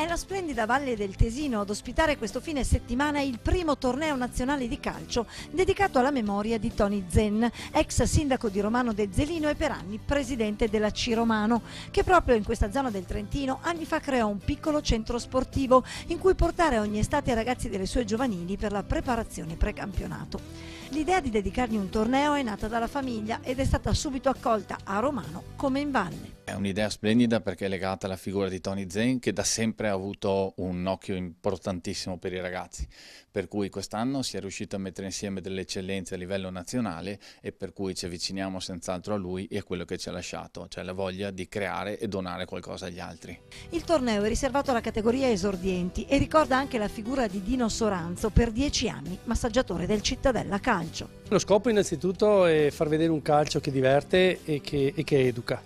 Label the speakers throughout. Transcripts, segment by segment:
Speaker 1: È la splendida Valle del Tesino ad ospitare questo fine settimana il primo torneo nazionale di calcio dedicato alla memoria di Tony Zen, ex sindaco di Romano del Zelino e per anni presidente della C Romano, che proprio in questa zona del Trentino anni fa creò un piccolo centro sportivo in cui portare ogni estate i ragazzi delle sue giovanili per la preparazione precampionato. L'idea di dedicargli un torneo è nata dalla famiglia ed è stata subito accolta a Romano come in valle.
Speaker 2: È un'idea splendida perché è legata alla figura di Tony Zen, che da sempre ha avuto un occhio importantissimo per i ragazzi, per cui quest'anno si è riuscito a mettere insieme delle eccellenze a livello nazionale e per cui ci avviciniamo senz'altro a lui e a quello che ci ha lasciato, cioè la voglia di creare e donare qualcosa agli altri.
Speaker 1: Il torneo è riservato alla categoria esordienti e ricorda anche la figura di Dino Soranzo, per 10 anni massaggiatore del Cittadella Calcio.
Speaker 3: Lo scopo innanzitutto è far vedere un calcio che diverte e che educa,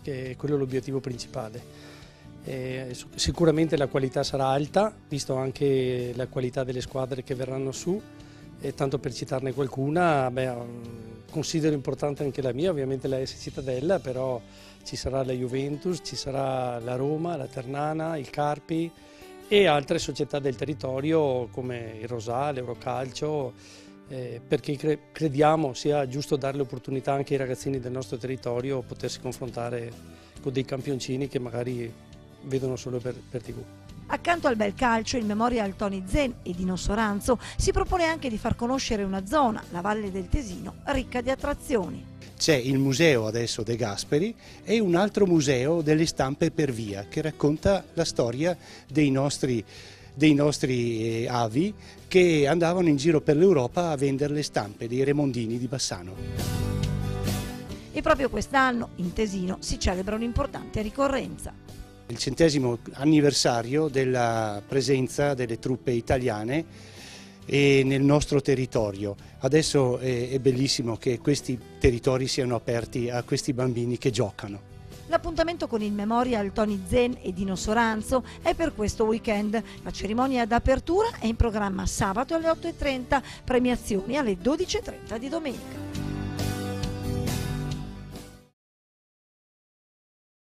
Speaker 3: che è quello l'obiettivo principale. Sicuramente la qualità sarà alta, visto anche la qualità delle squadre che verranno su, e tanto per citarne qualcuna, considero importante anche la mia, ovviamente la S Cittadella, però ci sarà la Juventus, ci sarà la Roma, la Ternana, il Carpi e altre società del territorio come il Rosà, l'Eurocalcio, perché crediamo sia giusto dare l'opportunità anche ai ragazzini del nostro territorio a potersi confrontare con dei campioncini che magari vedono solo per TV.
Speaker 1: Accanto al bel calcio, il Memorial Tony Zen e Dino Soranzo si propone anche di far conoscere una zona, la Valle del Tesino, ricca di attrazioni.
Speaker 4: C'è il museo adesso De Gasperi e un altro museo delle stampe per via che racconta la storia dei nostri avi che andavano in giro per l'Europa a vendere le stampe dei remondini di Bassano.
Speaker 1: E proprio quest'anno in Tesino si celebra un'importante ricorrenza.
Speaker 4: Il 100° anniversario della presenza delle truppe italiane nel nostro territorio. Adesso è bellissimo che questi territori siano aperti a questi bambini che giocano.
Speaker 1: L'appuntamento con il Memorial Tony Zen e Dino Soranzo è per questo weekend. La cerimonia d'apertura è in programma sabato alle 8:30, premiazioni alle 12:30 di domenica.